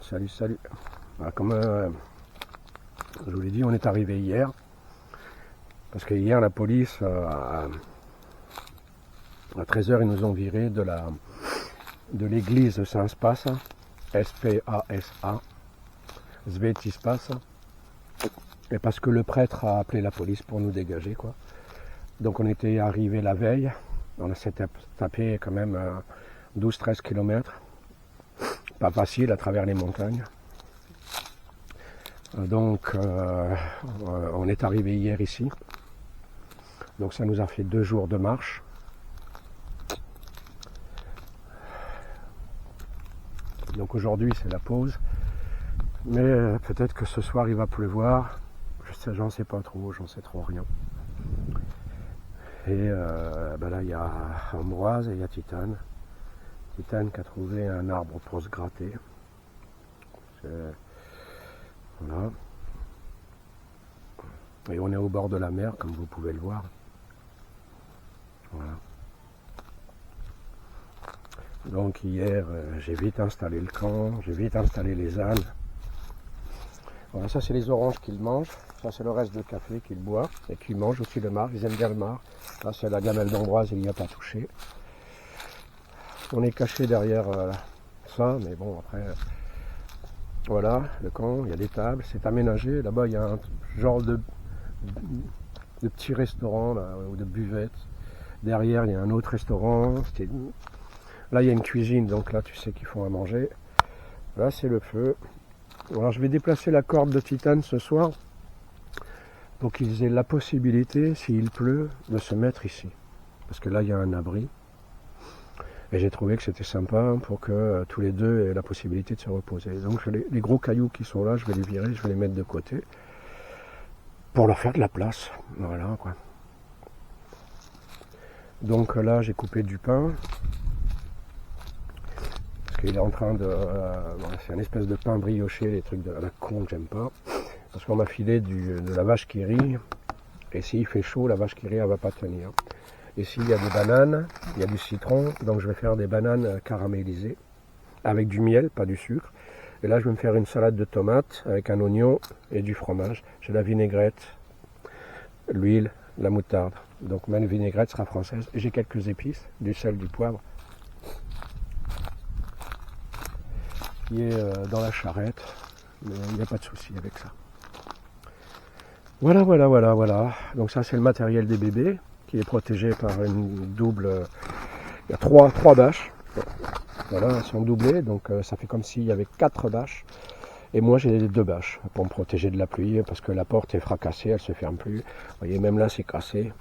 Salut, salut. Voilà, comme je vous l'ai dit, on est arrivé hier. Parce que hier, la police, à 13h, ils nous ont virés de l'église Saint-Spasa, S-P-A-S-A, Svetispasa. Et parce que le prêtre a appelé la police pour nous dégager, quoi. Donc on était arrivé la veille. On s'est tapé quand même 12-13 km. Pas facile à travers les montagnes. Donc on est arrivé hier ici. Donc ça nous a fait 2 jours de marche. Donc aujourd'hui c'est la pause. Mais peut-être que ce soir il va pleuvoir. J'en sais pas trop, j'en sais trop rien. Et là il y a Ambroise et il y a Titane. Titane qui a trouvé un arbre pour se gratter. Voilà. Et on est au bord de la mer, comme vous pouvez le voir. Voilà. Donc hier, j'ai vite installé le camp, j'ai vite installé les ânes. Voilà, ça c'est les oranges qu'ils mangent. Ça c'est le reste de café qu'ils boivent et qu'ils mangent aussi le marc. Ils aiment bien le marc. Là c'est la gamelle d'Ambroise, il n'y a pas touché. On est caché derrière ça, mais bon après... Voilà, le camp, il y a des tables, c'est aménagé. Là-bas, il y a un genre de petit restaurant, là, ou de buvette. Derrière, il y a un autre restaurant. Là, il y a une cuisine, donc là, tu sais qu'ils font à manger. Là, c'est le feu. Alors, je vais déplacer la corde de Titane ce soir pour qu'ils aient la possibilité, s'il pleut, de se mettre ici. Parce que là, il y a un abri. Et j'ai trouvé que c'était sympa pour que tous les deux aient la possibilité de se reposer. Donc les gros cailloux qui sont là, je vais les virer, je vais les mettre de côté pour leur faire de la place. Voilà quoi. Donc là, j'ai coupé du pain. Parce qu'il est en train de... c'est un espèce de pain brioché, les trucs de la con que j'aime pas. Parce qu'on m'a filé de la vache qui rit. Et s'il fait chaud, la vache qui rit, elle va pas tenir. Ici, il y a des bananes, il y a du citron, donc je vais faire des bananes caramélisées, avec du miel, pas du sucre. Et là, je vais me faire une salade de tomates avec un oignon et du fromage. J'ai la vinaigrette, l'huile, la moutarde. Donc ma vinaigrette sera française. Et j'ai quelques épices, du sel, du poivre, qui est dans la charrette. Mais il n'y a pas de souci avec ça. Voilà. Donc ça, c'est le matériel des bébés, qui est protégé par une double... Il y a trois bâches. Voilà, elles sont doublées, donc ça fait comme s'il y avait 4 bâches. Et moi, j'ai 2 bâches pour me protéger de la pluie, parce que la porte est fracassée, elle se ferme plus. Vous voyez, même là, c'est cassé.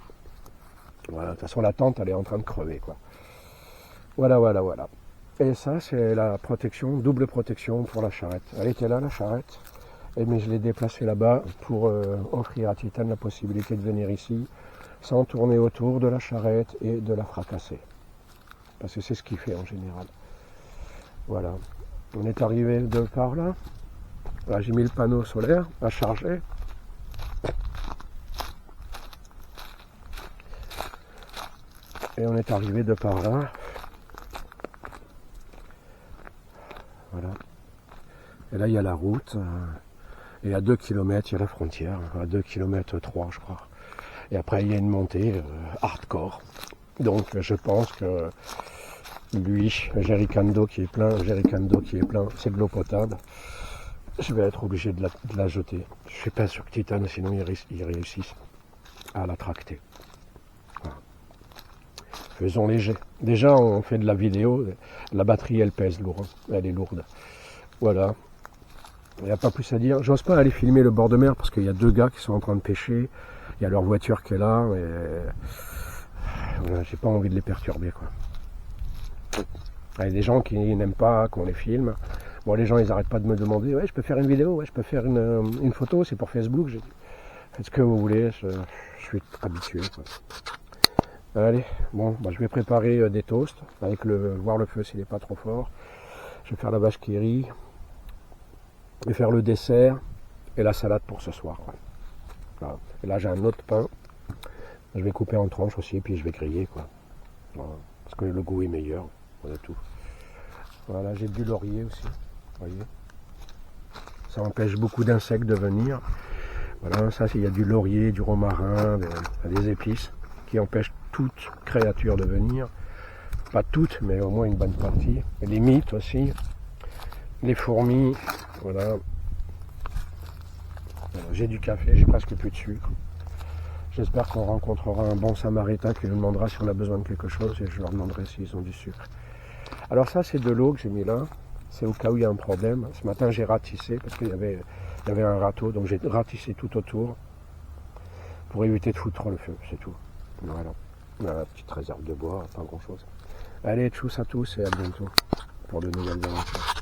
Voilà, de toute façon, la tente, elle est en train de crever, quoi. Voilà. Et ça, c'est la protection, double protection pour la charrette. Elle était là, la charrette. Mais je l'ai déplacée là-bas pour offrir à Titane la possibilité de venir ici, sans tourner autour de la charrette et de la fracasser. Parce que c'est ce qu'il fait en général. Voilà. On est arrivé de par là. Là, j'ai mis le panneau solaire à charger. Et on est arrivé de par là. Voilà. Et là, il y a la route. Et à 2 km, il y a la frontière. À 2 km 3, je crois. Et après, il y a une montée hardcore. Donc, je pense que lui, jerrycan d'eau qui est plein, c'est de l'eau potable. Je vais être obligé de la jeter. Je ne suis pas sûr que Titane, sinon il réussisse à la tracter. Voilà. Faisons léger. Déjà, on fait de la vidéo. La batterie, elle pèse lourd. Hein. Elle est lourde. Voilà. Il n'y a pas plus à dire. J'ose pas aller filmer le bord de mer parce qu'il y a 2 gars qui sont en train de pêcher. Il y a leur voiture qui est là. Et... voilà, j'ai pas envie de les perturber, quoi. Il y a des gens qui n'aiment pas qu'on les filme. Bon, les gens, ils n'arrêtent pas de me demander, ouais, je peux faire une vidéo, ouais, je peux faire une photo, c'est pour Facebook. J'ai dit, faites ce que vous voulez, je suis habitué, quoi. Allez, bon, je vais préparer des toasts, avec voir le feu s'il n'est pas trop fort. Je vais faire la vache qui rit. Je vais faire le dessert et la salade pour ce soir, quoi. Voilà. Et là, j'ai un autre pain. Je vais couper en tranches aussi, et puis je vais griller, quoi. Voilà. Parce que le goût est meilleur, voilà tout. Voilà, j'ai du laurier aussi. voyez. Ça empêche beaucoup d'insectes de venir. Voilà, ça il y a du laurier, du romarin, des épices qui empêchent toute créature de venir. Pas toutes, mais au moins une bonne partie. Et les mites aussi, les fourmis, voilà. Voilà, j'ai du café, j'ai presque plus de sucre. J'espère qu'on rencontrera un bon samaritain qui nous demandera si on a besoin de quelque chose et je leur demanderai s'ils ont du sucre. Alors ça c'est de l'eau que j'ai mis là, c'est au cas où il y a un problème. Ce matin j'ai ratissé parce qu'il y avait un râteau, donc j'ai ratissé tout autour pour éviter de foutre le feu, c'est tout. Voilà, la petite réserve de bois, pas grand chose. Allez, tchuss à tous et à bientôt pour de nouvelles aventures.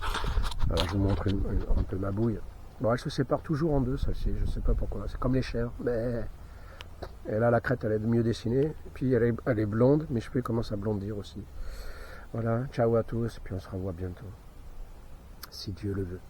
Alors je vous montre un peu ma bouille. Bon, elle se sépare toujours en deux, celle-ci, je sais pas pourquoi. C'est comme les chèvres, mais... Et là, la crête, elle est mieux dessinée. Et puis, elle est blonde, mes cheveux commencent à blondir aussi. Voilà, ciao à tous, et puis on se revoit bientôt. Si Dieu le veut.